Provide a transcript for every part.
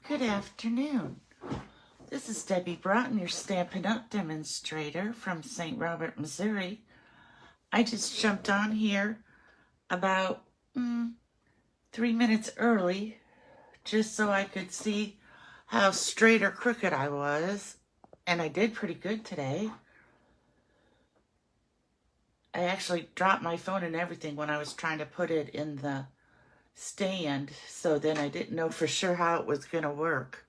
Good afternoon. This is Debbie Broughton, your Stampin' Up! Demonstrator from St. Robert, Missouri. I just jumped on here about 3 minutes early just so I could see how straight or crooked I was, and I did pretty good today. I actually dropped my phone and everything when I was trying to put it in the stand, so then I didn't know for sure how it was going to work.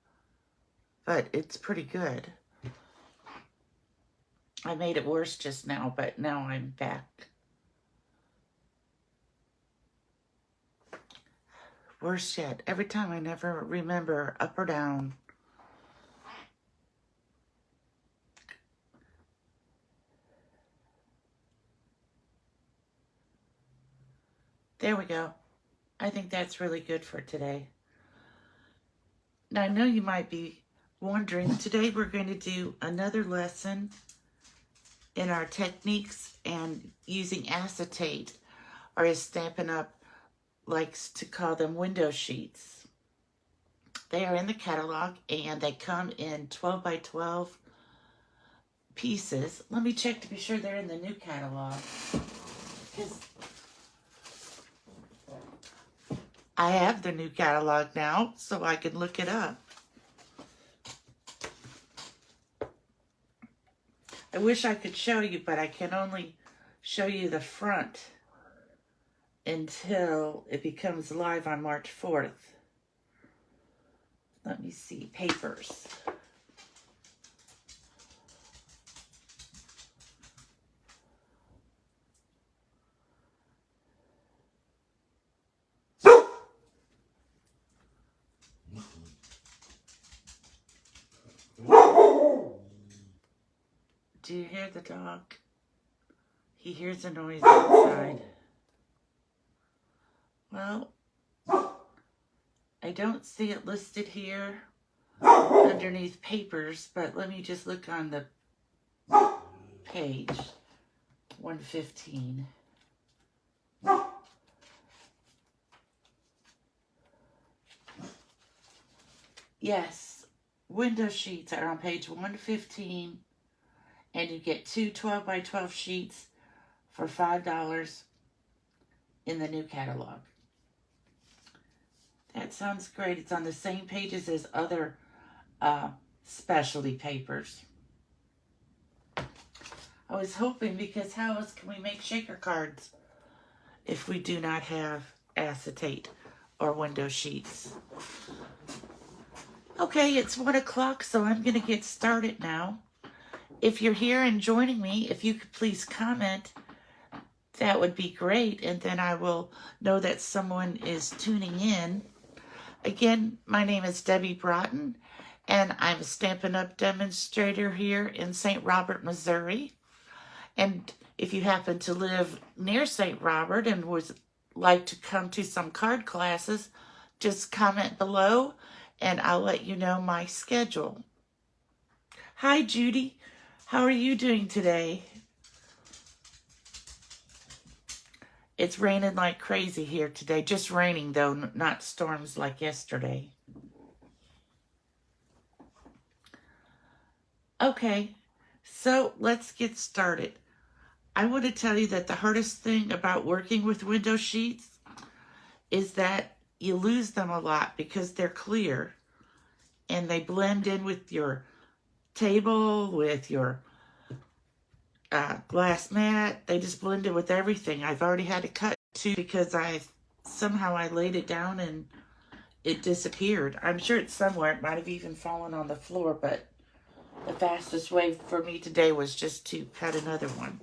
But it's pretty good. I made it worse just now, but now I'm back. Worse yet, every time I never remember up or down. There we go. I think that's really good for today. Now, I know you might be wondering, today we're going to do another lesson in our techniques and using acetate, or as Stampin' Up! Likes to call them window sheets. They are in the catalog and they come in 12 by 12 pieces. Let me check to be sure they're in the new catalog, because I have the new catalog now, so I can look it up. I wish I could show you, but I can only show you the front until it becomes live on March 4th. Let me see, papers. Do you hear the dog? He hears a noise outside. Well, I don't see it listed here underneath papers, but let me just look on the page, 115. Yes, window sheets are on page 115, and you get two 12 by 12 sheets for $5 in the new catalog. That sounds great. It's on the same pages as other specialty papers. I was hoping, because how else can we make shaker cards if we do not have acetate or window sheets? Okay, it's 1 o'clock, so I'm going to get started now. If you're here and joining me, if you could please comment, that would be great, and then I will know that someone is tuning in. Again, my name is Debbie Broughton, and I'm a Stampin' Up! Demonstrator here in St. Robert, Missouri. And if you happen to live near St. Robert and would like to come to some card classes, just comment below, and I'll let you know my schedule. Hi, Judy. How are you doing today? It's raining like crazy here today. Just raining, though, not storms like yesterday. Okay, so let's get started. I want to tell you that the hardest thing about working with window sheets is that you lose them a lot because they're clear and they blend in with your table, with your glass mat. They just blend in with everything. I've already had to cut two because I laid it down and it disappeared. I'm sure it's somewhere. It might have even fallen on the floor, but the fastest way for me today was just to cut another one.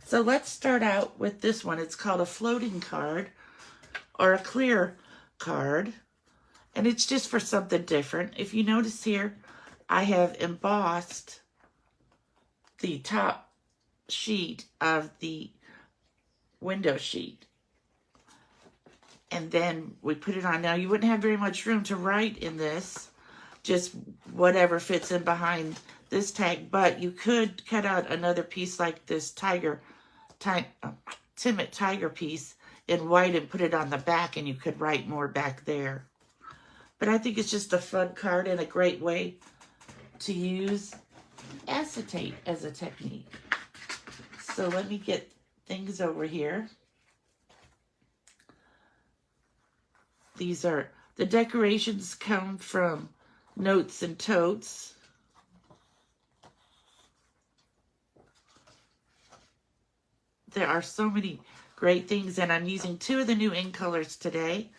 So let's start out with this one. It's called a floating card or a clear card, and it's just for something different. If you notice here, I have embossed the top sheet of the window sheet, and then we put it on. Now, you wouldn't have very much room to write in this, just whatever fits in behind this tag, but you could cut out another piece like this Timid Tiger piece in white and put it on the back, and you could write more back there. But I think it's just a fun card and a great way to use acetate as a technique. So let me get things over here. These are, the decorations come from Notes and Totes. There are so many great things, and I'm using 2 of the new ink colors today,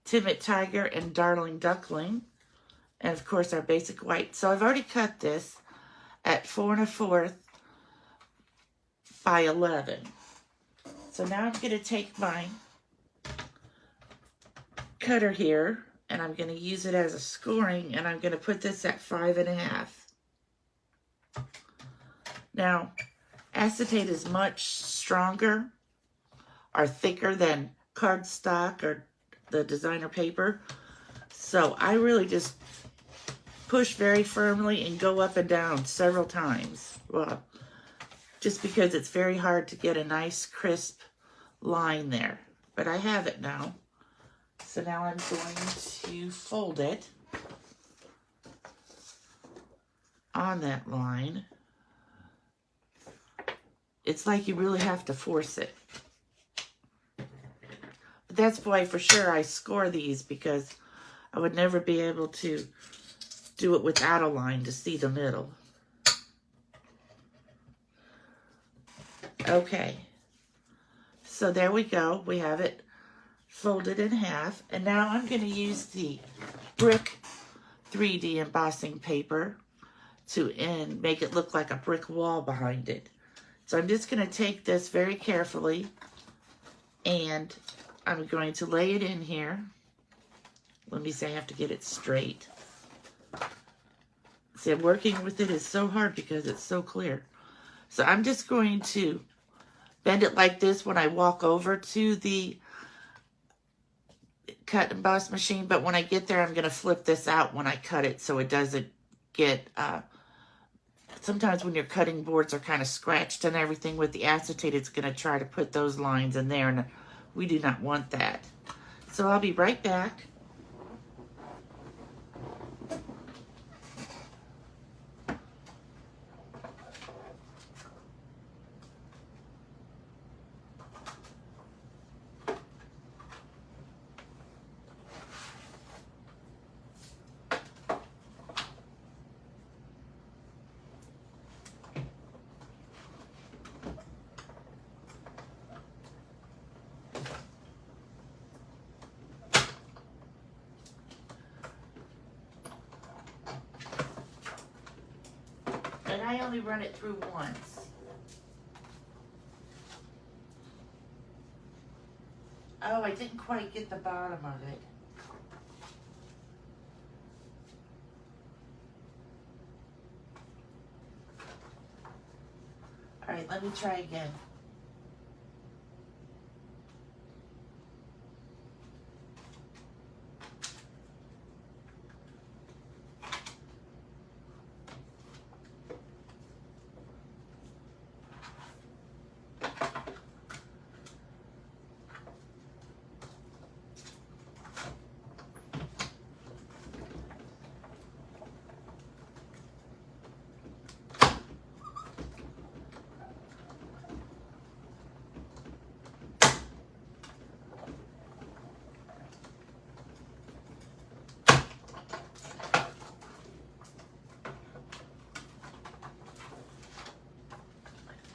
Timid Tiger and Darling Duckling, and of course our basic white. So I've already cut this at 4 1/4 by 11. So now I'm going to take my cutter here, and I'm going to use it as a scoring, and I'm going to put this at 5 1/2. Now, acetate is much stronger or thicker than cardstock or the designer paper. So I really just push very firmly and go up and down several times. Well, just because it's very hard to get a nice crisp line there. But I have it now. So now I'm going to fold it on that line. It's like you really have to force it. But that's why for sure I score these, because I would never be able to do it without a line to see the middle. Okay. So there we go. We have it folded in half. And now I'm going to use the brick 3D embossing paper to make it look like a brick wall behind it. So I'm just going to take this very carefully and I'm going to lay it in here. Let me see, I have to get it straight. See, working with it is so hard because it's so clear. So I'm just going to bend it like this when I walk over to the cut and emboss machine, but when I get there, I'm going to flip this out when I cut it so it doesn't get, sometimes when your cutting boards are kind of scratched and everything with the acetate, it's going to try to put those lines in there, and we do not want that. So I'll be right back. And I only run it through once. Oh, I didn't quite get the bottom of it. All right, let me try again.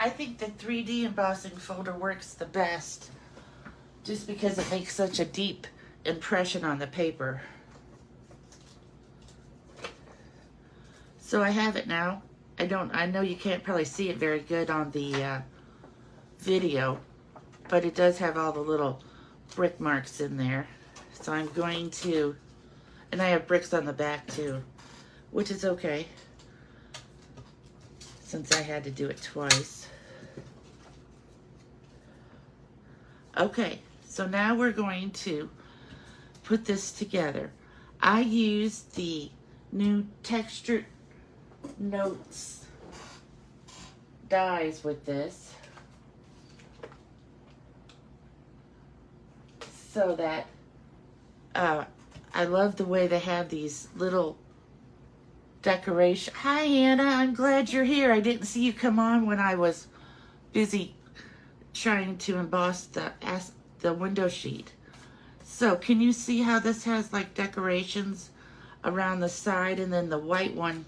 I think the 3D embossing folder works the best just because it makes such a deep impression on the paper. So I have it now. I know you can't probably see it very good on the video, but it does have all the little brick marks in there. So I'm going to, and I have bricks on the back too, which is okay, since I had to do it twice. Okay, so now we're going to put this together. I used the new Textured Notes dies with this so that I love the way they have these little decoration. Hi, Anna. I'm glad you're here. I didn't see you come on when I was busy trying to emboss the window sheet. So can you see how this has like decorations around the side, and then the white one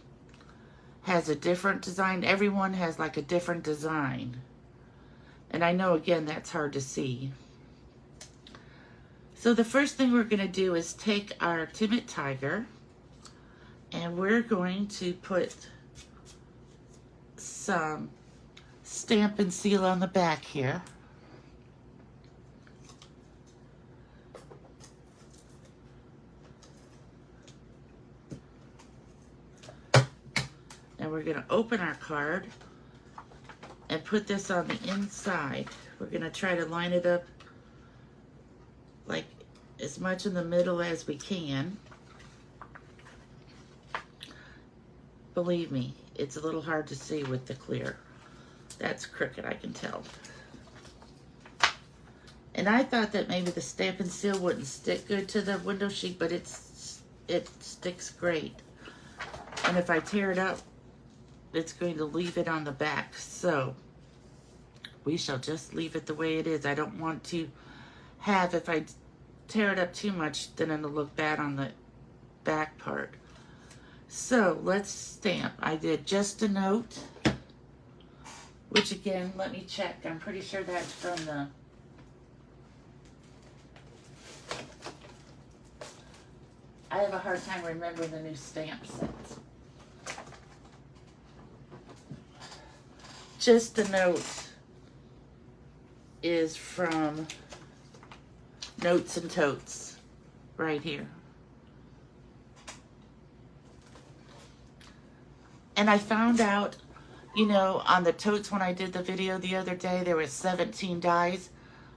has a different design? Everyone has like a different design. And I know, again, that's hard to see. So the first thing we're going to do is take our Timid Tiger, and we're going to put some Stamp and Seal on the back here. And we're going to open our card and put this on the inside. We're going to try to line it up like as much in the middle as we can. Believe me, it's a little hard to see with the clear. That's crooked, I can tell. And I thought that maybe the Stamp and Seal wouldn't stick good to the window sheet, but it sticks great. And if I tear it up, it's going to leave it on the back. So we shall just leave it the way it is. I don't want to have, if I tear it up too much, then it'll look bad on the back part. So let's stamp. I did Just a Note, which again, let me check. I'm pretty sure that's from the I have a hard time remembering the new stamp sets. Just a Note is from Notes and Totes, right here. And I found out, you know, on the totes when I did the video the other day, there were 17 dies.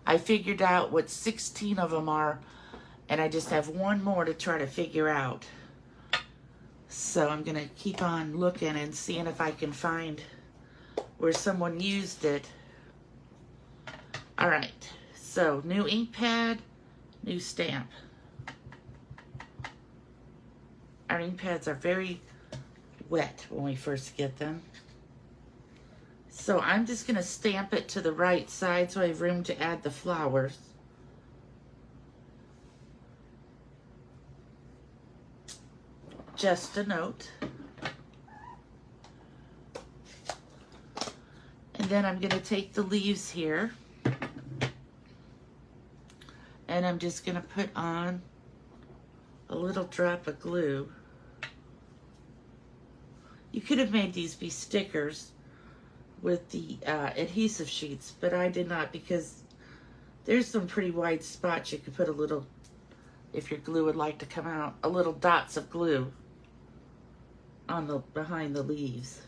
I figured out what 16 of them are, and I just have one more to try to figure out. So I'm going to keep on looking and seeing if I can find where someone used it. All right, so new ink pad, new stamp. Our ink pads are very wet when we first get them. So I'm just going to stamp it to the right side so I have room to add the flowers. Just a Note. And then I'm going to take the leaves here, and I'm just going to put on a little drop of glue. You could have made these be stickers with the adhesive sheets, but I did not, because there's some pretty wide spots. You could put a little, if your glue would like to come out, a little dots of glue on the behind the leaves.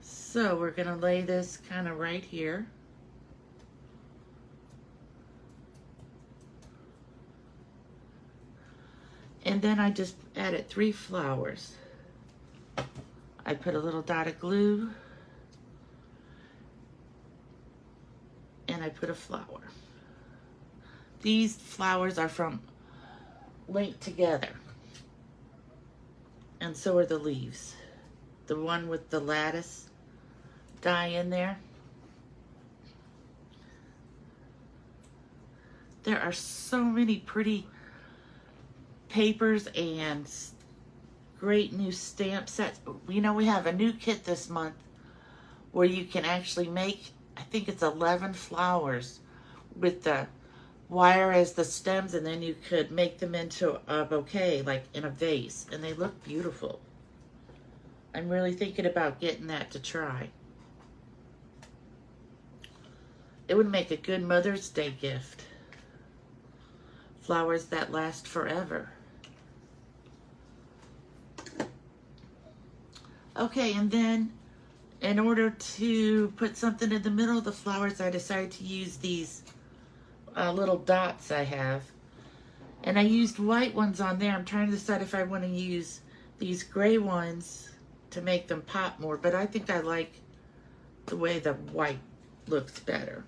So we're going to lay this kind of right here. And then I just added 3 flowers. I put a little dot of glue, and I put a flower. These flowers are from Linked Together, and so are the leaves. The one with the lattice die in there. There are so many pretty papers and great new stamp sets. You know, we have a new kit this month where you can actually make, I think it's 11 flowers with the wire as the stems, and then you could make them into a bouquet, like in a vase, and they look beautiful. I'm really thinking about getting that to try. It would make a good Mother's Day gift. Flowers that last forever. Okay, and then in order to put something in the middle of the flowers, I decided to use these little dots I have. And I used white ones on there. I'm trying to decide if I want to use these gray ones to make them pop more, but I think I like the way the white looks better.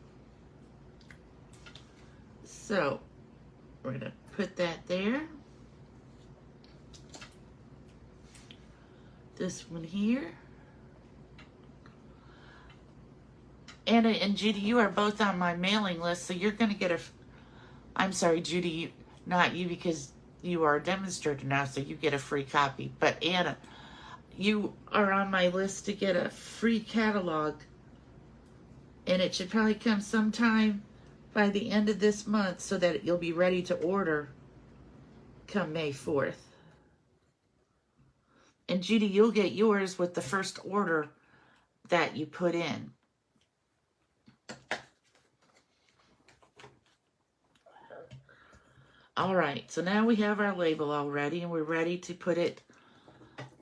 So we're going to put that there. This one here. Anna and Judy, you are both on my mailing list, so you're going to get a... I'm sorry, Judy, not you, because you are a demonstrator now, so you get a free copy. But Anna, you are on my list to get a free catalog, and it should probably come sometime by the end of this month so that you'll be ready to order come May 4th. And Judy, you'll get yours with the first order that you put in. All right, so now we have our label all ready, and we're ready to put it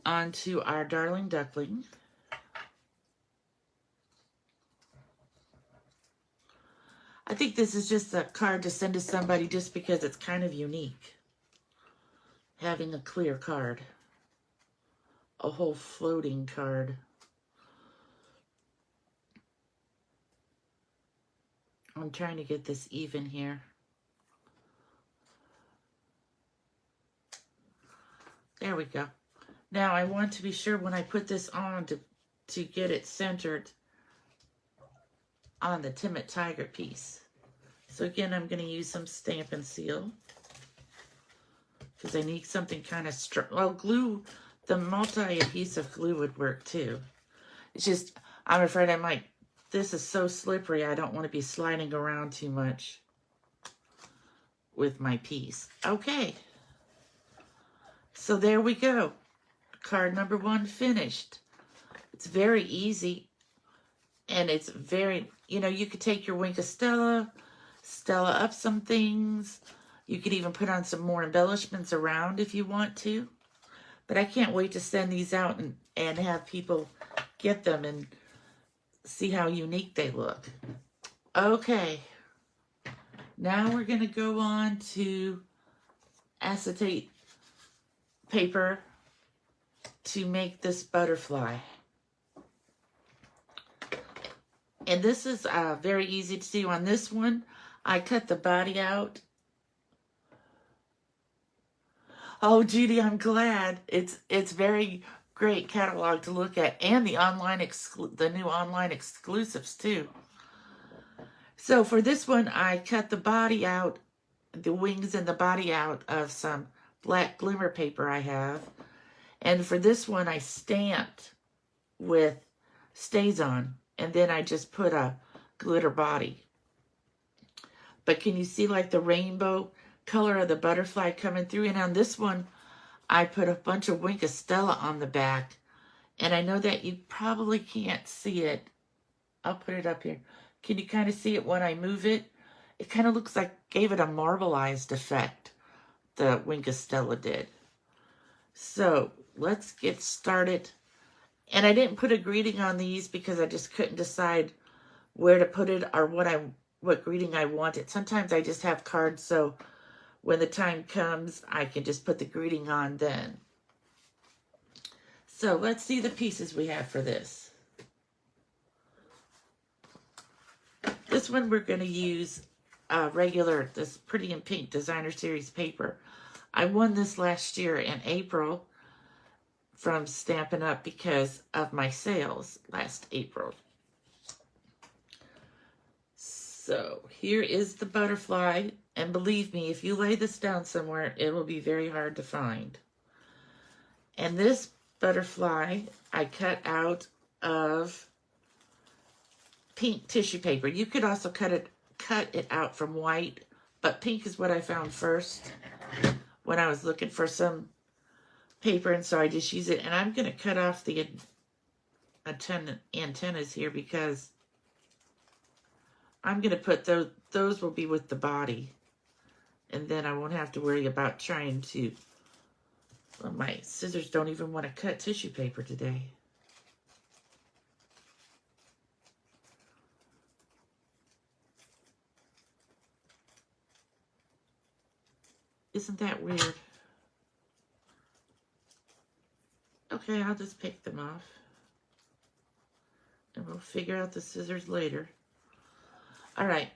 onto our darling duckling. I think this is just a card to send to somebody just because it's kind of unique. Having a clear card. A whole floating card. I'm trying to get this even here. There we go. Now I want to be sure when I put this on to get it centered on the Timid Tiger piece. So again, I'm going to use some Stampin' Seal because I need something kind of strong. Well, glue, the multi-adhesive glue would work too. It's just, I'm afraid this is so slippery, I don't want to be sliding around too much with my piece. Okay. So there we go. Card number 1 finished. It's very easy. And it's very, you could take your Wink of Stella up some things. You could even put on some more embellishments around if you want to. But I can't wait to send these out and have people get them and see how unique they look. Okay. Now we're going to go on to acetate paper to make this butterfly. And this is very easy to do. On this one, I cut the body out. Oh, Judy, I'm glad. It's very great catalog to look at, and the new online exclusives too. So for this one, I cut the body out, the wings and the body out of some black glimmer paper I have. And for this one, I stamped with StazOn, and then I just put a glitter body. But can you see like the rainbow color of the butterfly coming through? And on this one, I put a bunch of Wink of Stella on the back. And I know that you probably can't see it. I'll put it up here. Can you kind of see it when I move it? It kind of looks like, gave it a marbleized effect, the Wink of Stella did. So let's get started. And I didn't put a greeting on these because I just couldn't decide where to put it or what greeting I wanted. Sometimes I just have cards, so when the time comes, I can just put the greeting on then. So let's see the pieces we have for this. This one we're going to use this Pretty in Pink Designer Series paper. I won this last year in April from Stampin' Up! Because of my sales last April. So here is the butterfly, and believe me, if you lay this down somewhere, it will be very hard to find. And this butterfly I cut out of pink tissue paper. You could also cut it out from white, but pink is what I found first when I was looking for some paper, and so I just use it. And I'm going to cut off the antennas here because I'm going to put those will be with the body, and then I won't have to worry about trying to, well, my scissors don't even want to cut tissue paper today. Isn't that weird? Okay, I'll just pick them off. And we'll figure out the scissors later. Alright.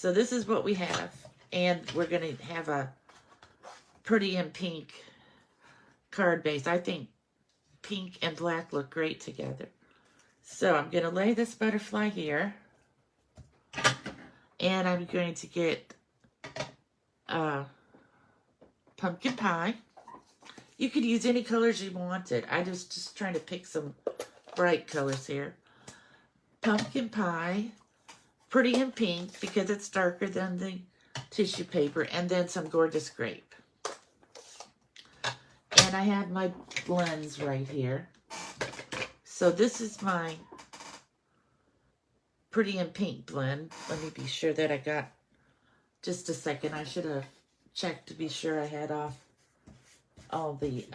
so this is what we have. And we're going to have a Pretty in Pink card base. I think pink and black look great together. So I'm going to lay this butterfly here. And I'm going to get pumpkin pie. You could use any colors you wanted. I was just trying to pick some bright colors here. Pumpkin pie. Pretty in Pink because it's darker than the tissue paper. And then some Gorgeous Grape. And I have my blends right here. So this is my Pretty in Pink blend. Let me be sure that I got, just a second, I should have checked to be sure I had off all the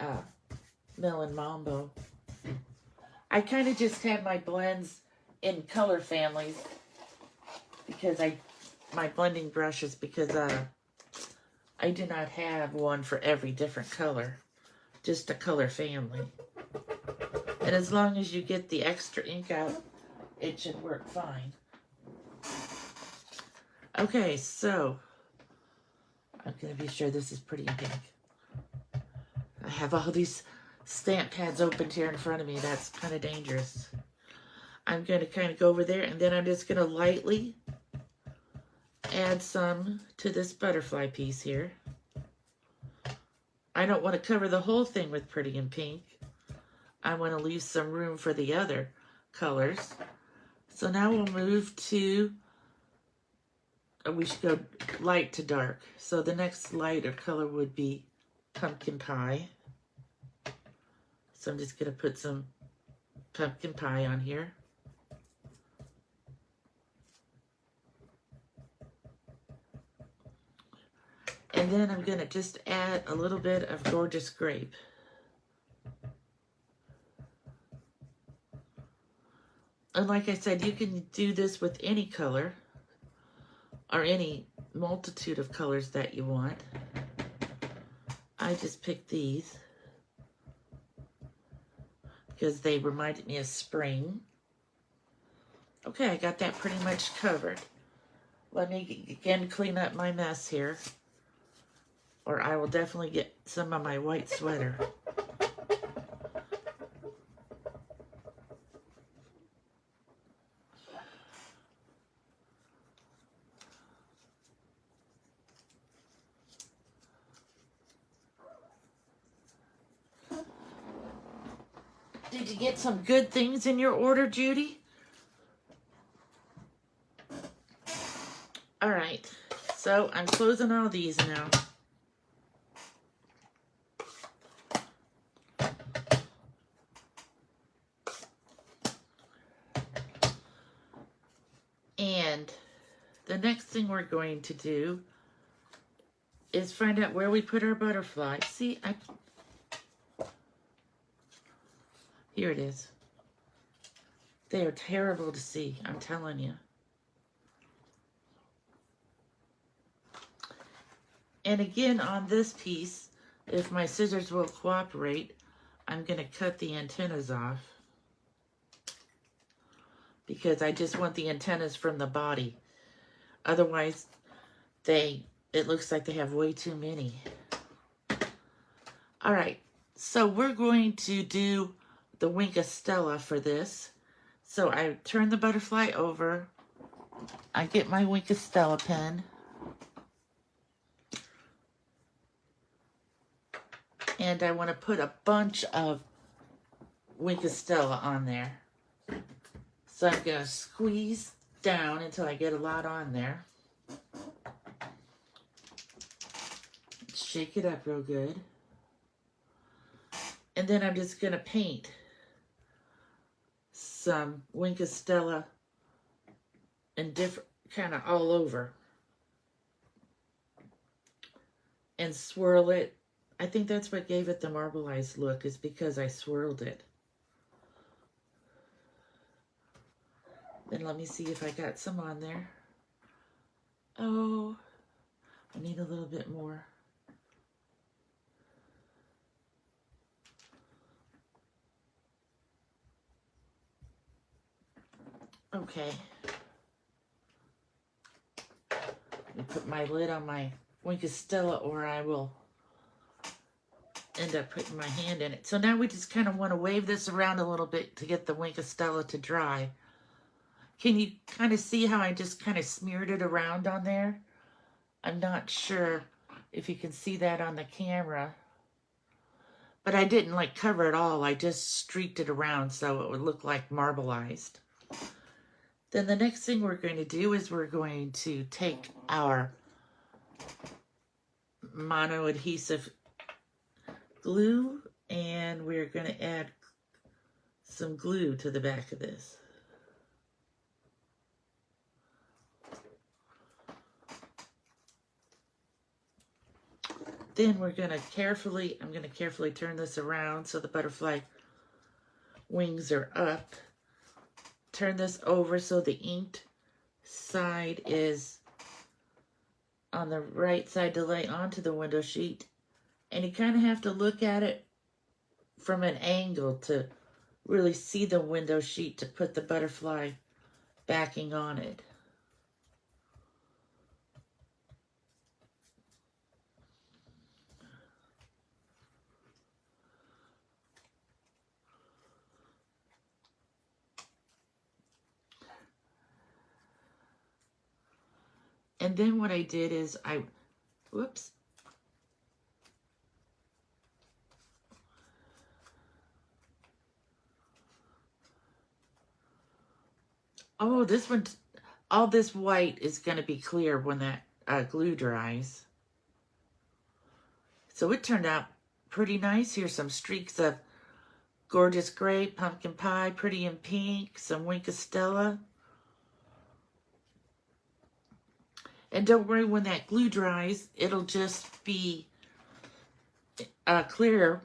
Melon Mambo. I kind of just have my blends in color families because my blending brushes, because I do not have one for every different color, just a color family. And as long as you get the extra ink out, it should work fine. Okay, so I'm going to be sure this is Pretty in Pink. I have all these stamp pads opened here in front of me. That's kind of dangerous. I'm going to kind of go over there, and then I'm just going to lightly add some to this butterfly piece here. I don't want to cover the whole thing with Pretty in Pink. I want to leave some room for the other colors. So now we'll move to, we should go light to dark. So the next lighter color would be Pumpkin Pie. So I'm just going to put some Pumpkin Pie on here. And then I'm going to just add a little bit of Gorgeous Grape. And like I said, you can do this with any color or any multitude of colors that you want. I just picked these because they reminded me of spring. Okay, I got that pretty much covered. Let me again clean up my mess here, or I will definitely get some of my white sweater. Did you get some good things in your order, Judy? All right, so I'm closing all these now. And the next thing we're going to do is find out where we put our butterfly. See, here it is. They are terrible to see, I'm telling you. And again, on this piece, if my scissors will cooperate, I'm going to cut the antennas off, because I just want the antennas from the body. Otherwise, it looks like they have way too many. All right, so we're going to do the Wink of Stella for this. So I turn the butterfly over. I get my Wink of Stella pen. And I want to put a bunch of Wink of Stella on there. So I'm going to squeeze down until I get a lot on there. Shake it up real good. And then I'm just going to paint some Wink of Stella and different, kind of all over. And swirl it. I think that's what gave it the marbleized look, is because I swirled it. Then let me see if I got some on there. Oh, I need a little bit more. Okay. and put my lid on my Wink of Stella, or I will end up putting my hand in it. So now we just kind of want to wave this around a little bit to get the Wink of Stella to dry. Can you kind of see how I just kind of smeared it around on there? I'm not sure if you can see that on the camera. But I didn't like cover it all. I just streaked it around so it would look like marbleized. Then the next thing we're going to do is we're going to take our mono adhesive glue and we're going to add some glue to the back of this. Then we're going to I'm going to carefully turn this around so the butterfly wings are up. Turn this over so the inked side is on the right side to lay onto the window sheet. And you kind of have to look at it from an angle to really see the window sheet to put the butterfly backing on it. And then what I did is whoops. Oh, this one, all this white is going to be clear when that glue dries. So it turned out pretty nice. Here's some streaks of gorgeous gray, pumpkin pie, pretty in pink, some Wink of Stella. And don't worry, when that glue dries, it'll just be clear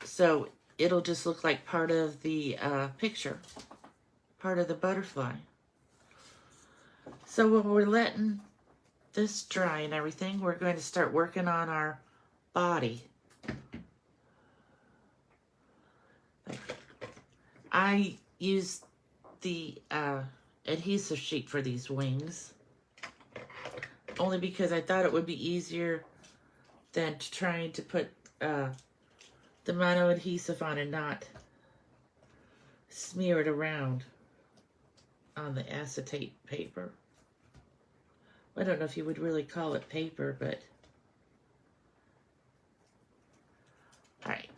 so it'll just look like part of the picture, part of the butterfly. So when we're letting this dry and everything, we're going to start working on our body. I use the adhesive sheet for these wings, only because I thought it would be easier than trying to put the mono adhesive on and not smear it around on the acetate paper. I don't know if you would really call it paper, but all right.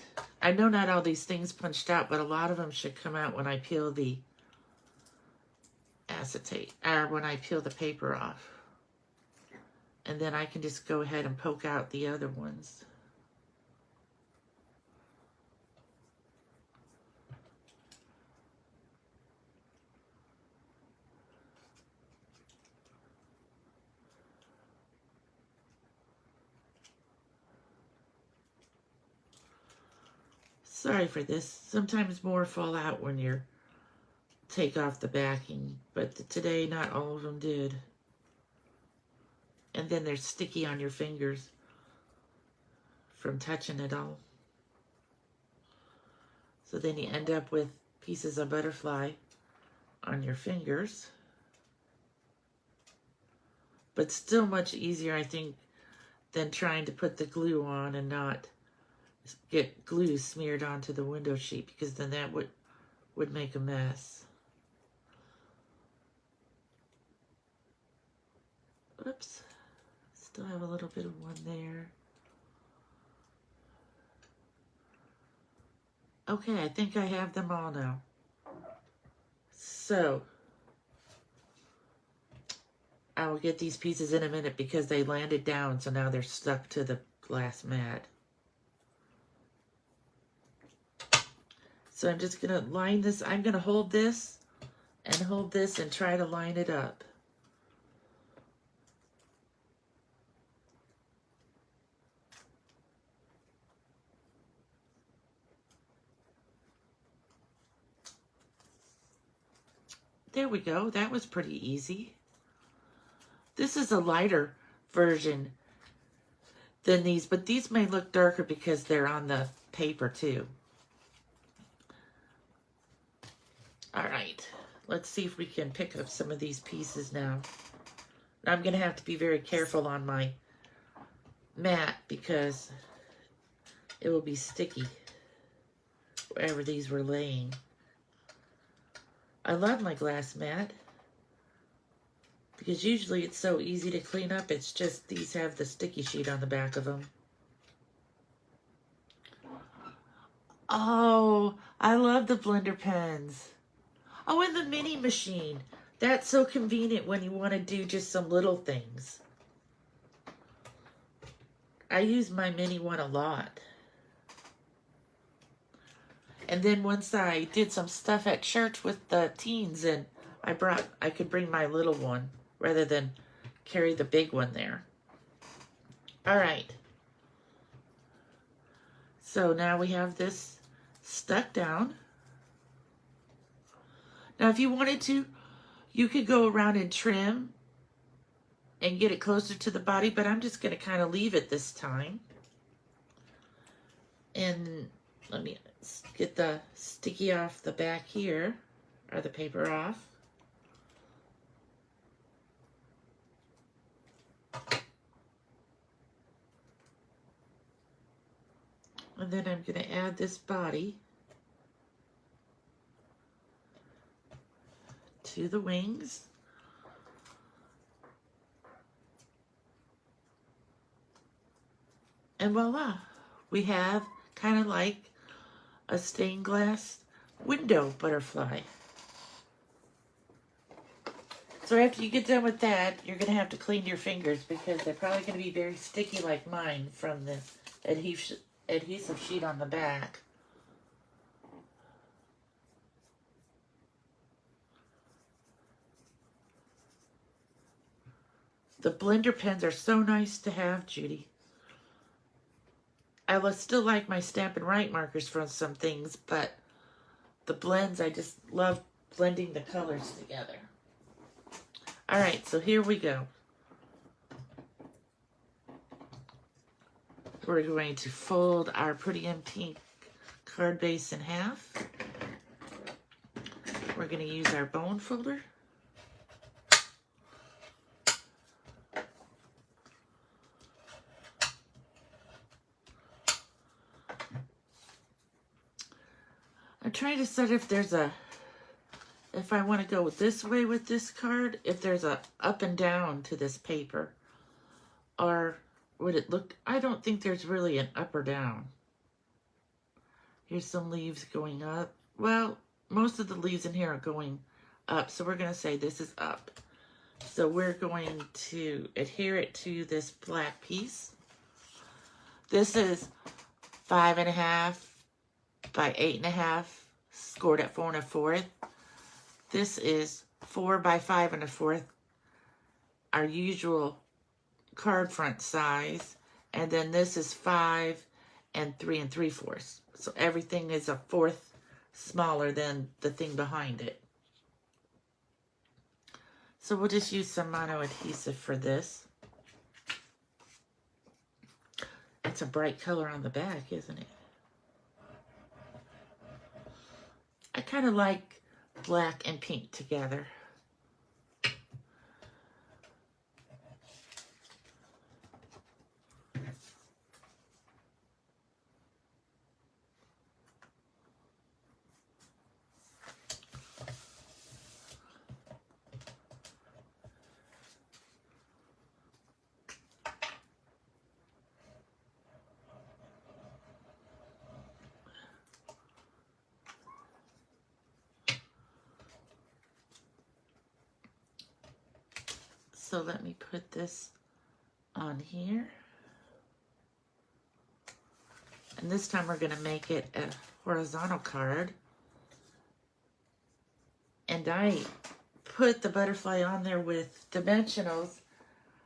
I know not all these things punched out, but a lot of them should come out when I peel the acetate, or when I peel the paper off. And then I can just go ahead and poke out the other ones. Sorry for this. Sometimes more fall out when you take off the backing, but today not all of them did. And then they're sticky on your fingers from touching it all. So then you end up with pieces of butterfly on your fingers. But still much easier, I think, than trying to put the glue on and not get glue smeared onto the window sheet, because then that would make a mess. Oops. Still have a little bit of one there. Okay, I think I have them all now. So, I will get these pieces in a minute because they landed down, so now they're stuck to the glass mat. So I'm just going to line this. I'm going to hold this and try to line it up. There we go. That was pretty easy. This is a lighter version than these, but these may look darker because they're on the paper too. All right, let's see if we can pick up some of these pieces now. I'm going to have to be very careful on my mat because it will be sticky wherever these were laying. I love my glass mat because usually it's so easy to clean up. It's just these have the sticky sheet on the back of them. Oh, I love the blender pens. Oh, and the mini machine. That's so convenient when you want to do just some little things. I use my mini one a lot. And then once I did some stuff at church with the teens, and I could bring my little one rather than carry the big one there. All right. So now we have this stuck down. Now if you wanted to, you could go around and trim and get it closer to the body, but I'm just going to kind of leave it this time. And let me get the sticky off the back here, or the paper off. And then I'm going to add this body to the wings. And voila, we have kind of like a stained glass window butterfly. So after you get done with that, you're going to have to clean your fingers because they're probably going to be very sticky like mine from the adhesive sheet on the back. The blender pens are so nice to have, Judy. I would still like my Stampin' Write markers for some things, but the blends, I just love blending the colors together. All right, so here we go. We're going to fold our Pretty in Pink card base in half. We're going to use our bone folder. I'm trying to decide if I want to go this way with this card, if there's a up and down to this paper, or would it look, I don't think there's really an up or down. Here's some leaves going up. Well, most of the leaves in here are going up, so we're going to say this is up. So we're going to adhere it to this black piece. This is 5.5 by 8.5, scored at 4 1/4. This is 4 by 5 1/4, our usual card front size, and then this is 5 and 3 3/4. So everything is a fourth smaller than the thing behind it. So we'll just use some mono adhesive for this. It's a bright color on the back, isn't it? I kind of like black and pink together. So let me put this on here. And this time we're going to make it a horizontal card. And I put the butterfly on there with dimensionals.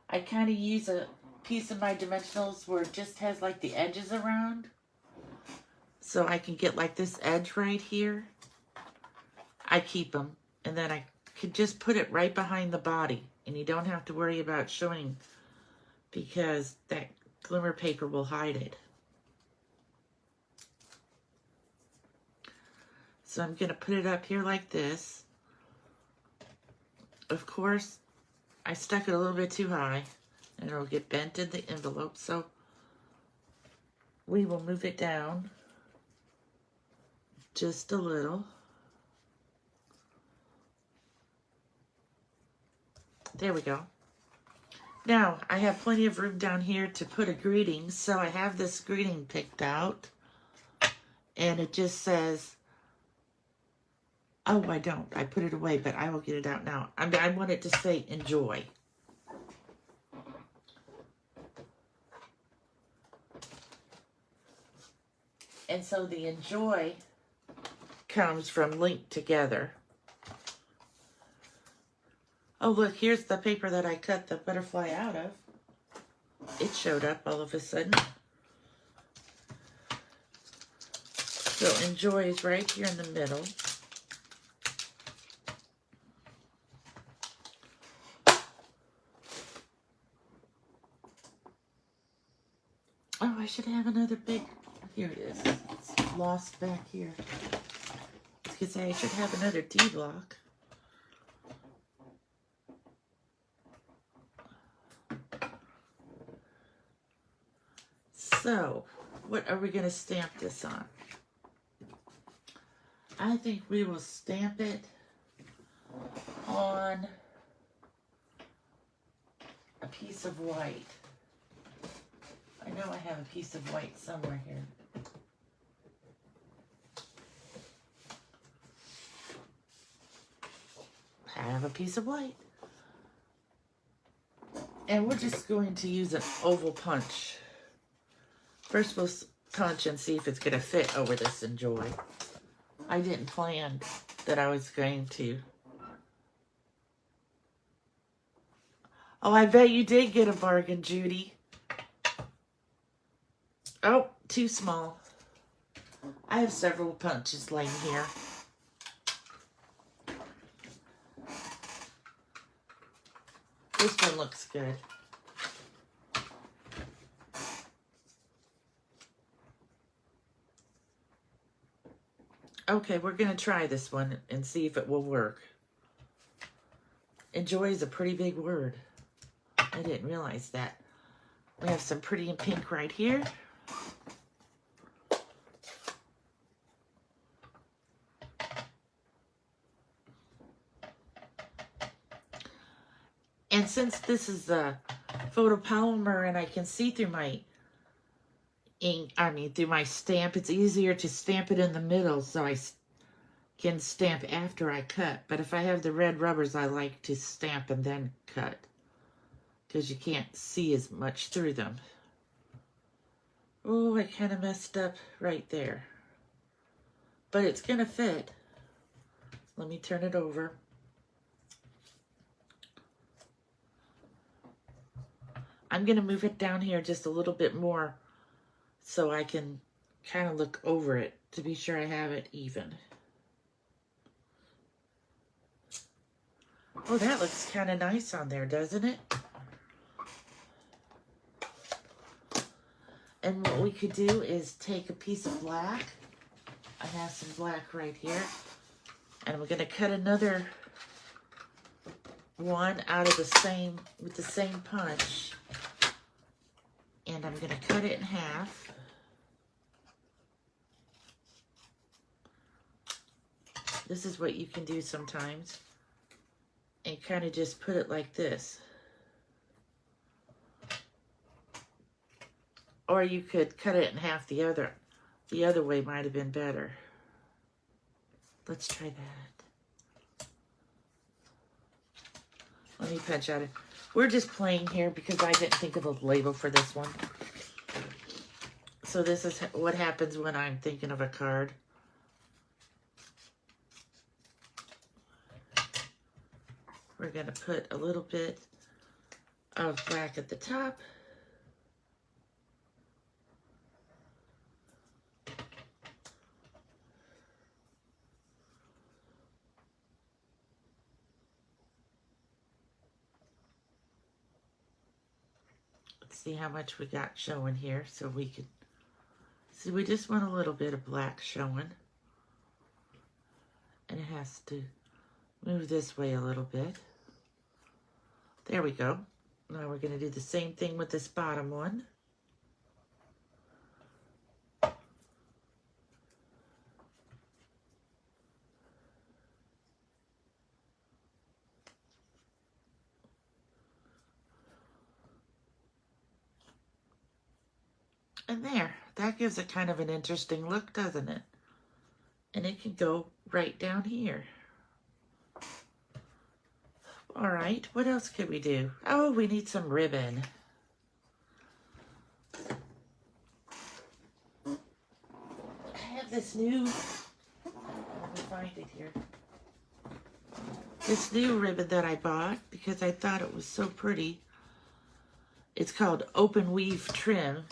I kind of use a piece of my dimensionals where it just has like the edges around. So I can get like this edge right here. I keep them. And then I could just put it right behind the body. And you don't have to worry about showing because that glimmer paper will hide it. So I'm going to put it up here like this. Of course, I stuck it a little bit too high and it'll get bent in the envelope, so we will move it down just a little. There we go. Now, I have plenty of room down here to put a greeting, so I have this greeting picked out, and it just says, oh, I don't. I put it away, but I will get it out now. I want it to say, enjoy. And so the enjoy comes from linked together. Oh, look, here's the paper that I cut the butterfly out of. It showed up all of a sudden. So enjoy is right here in the middle. Oh, I should have another big, here it is. It's lost back here. I was gonna say I should have another D block. So, what are we going to stamp this on? I think we will stamp it on a piece of white. I know I have a piece of white somewhere here. I have a piece of white. And we're just going to use an oval punch. First we'll punch and see if it's going to fit over this enjoy. I didn't plan that I was going to. Oh, I bet you did get a bargain, Judy. Oh, too small. I have several punches laying here. This one looks good. Okay, we're going to try this one and see if it will work. Enjoy is a pretty big word. I didn't realize that. We have some pretty in pink right here. And since this is a photopolymer and I can see through my ink, through my stamp, it's easier to stamp it in the middle so I can stamp after I cut. But if I have the red rubbers, I like to stamp and then cut because you can't see as much through them. Oh, I kind of messed up right there. But it's going to fit. Let me turn it over. I'm going to move it down here just a little bit more so I can kind of look over it to be sure I have it even. Oh, that looks kind of nice on there, doesn't it? And what we could do is take a piece of black. I have some black right here. And we're going to cut another one out of the same, with the same punch. And I'm going to cut it in half. This is what you can do sometimes. And kind of just put it like this. Or you could cut it in half the other way might have been better. Let's try that. Let me punch out it. We're just playing here because I didn't think of a label for this one. So this is what happens when I'm thinking of a card. We're going to put a little bit of black at the top. See how much we got showing here so we could see. We just want a little bit of black showing, and it has to move this way a little bit. There we go. Now we're going to do the same thing with this bottom one. And there, that gives it kind of an interesting look, doesn't it? And it can go right down here. All right, what else could we do? Oh, we need some ribbon. I have this new, let me find it here. This new ribbon that I bought because I thought it was so pretty. It's called Open Weave Trim.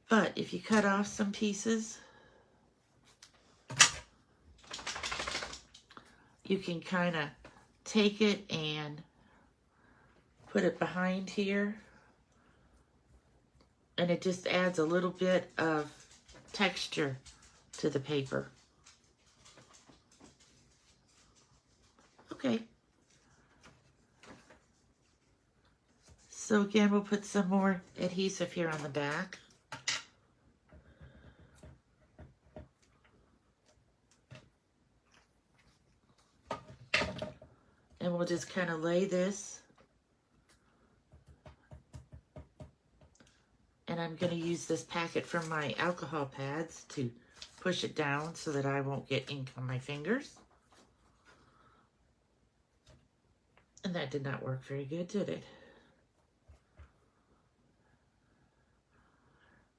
But if you cut off some pieces, you can kind of take it and put it behind here. And it just adds a little bit of texture to the paper. Okay. So again, we'll put some more adhesive here on the back. And we'll just kind of lay this. And I'm going to use this packet from my alcohol pads to push it down so that I won't get ink on my fingers. And that did not work very good, did it?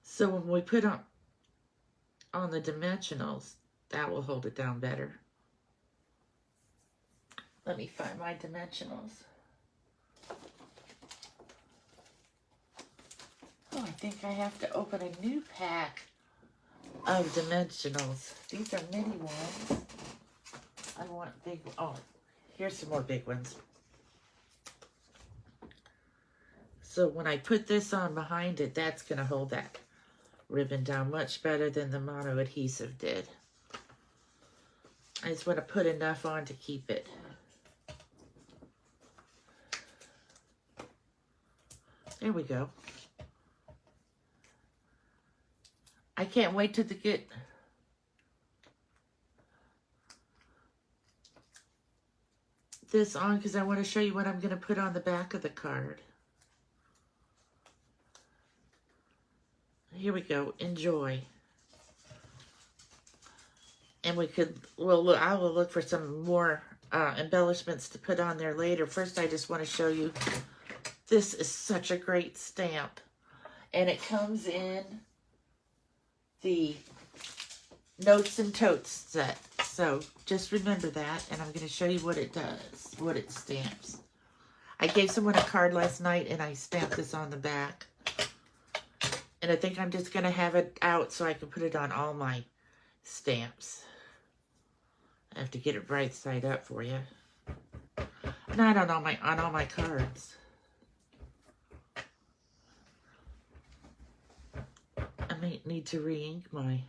So when we put on the dimensionals, that will hold it down better. Let me find my dimensionals. Oh, I think I have to open a new pack of dimensionals. These are mini ones. I want big, oh, here's some more big ones. So when I put this on behind it, that's going to hold that ribbon down much better than the mono adhesive did. I just want to put enough on to keep it. There we go. I can't wait to get this on because I want to show you what I'm going to put on the back of the card. Here we go. Enjoy. And I will look for some more embellishments to put on there later. First, I just want to show you. This is such a great stamp. And it comes in the Notes and Totes set. So just remember that. And I'm going to show you what it does, what it stamps. I gave someone a card last night and I stamped this on the back. And I think I'm just going to have it out so I can put it on all my stamps. I have to get it right side up for you. Not on all my cards. I may need to re-ink my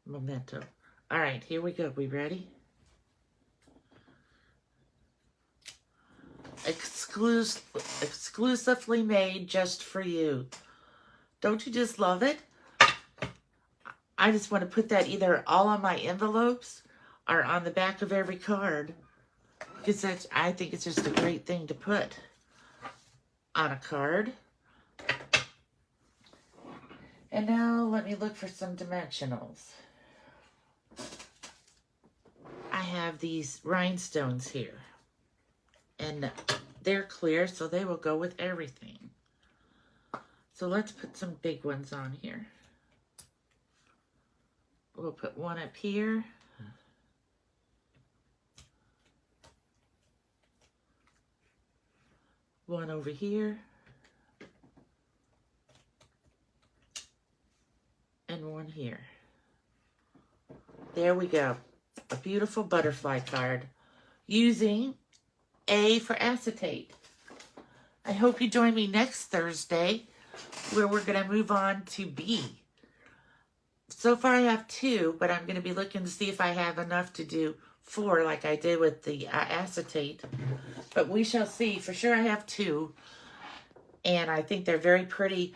Memento. All right, here we go. We ready? Exclusively made just for you. Don't you just love it? I just want to put that either all on my envelopes or on the back of every card. Because I think it's just a great thing to put on a card. And now let me look for some dimensionals. I have these rhinestones here. And they're clear, so they will go with everything. So let's put some big ones on here. We'll put one up here. One over here. And one here. There we go. A beautiful butterfly card using A for acetate. I hope you join me next Thursday where we're going to move on to B. So far I have 2, but I'm going to be looking to see if I have enough to do 4 like I did with the acetate. But we shall see. For sure I have 2. And I think they're very pretty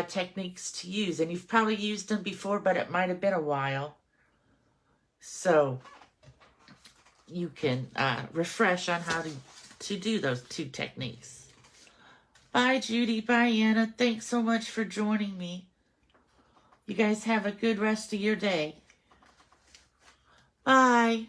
techniques to use. And you've probably used them before, but it might have been a while. So you can refresh on how to do those 2 techniques. Bye, Judy. Bye, Anna. Thanks so much for joining me. You guys have a good rest of your day. Bye.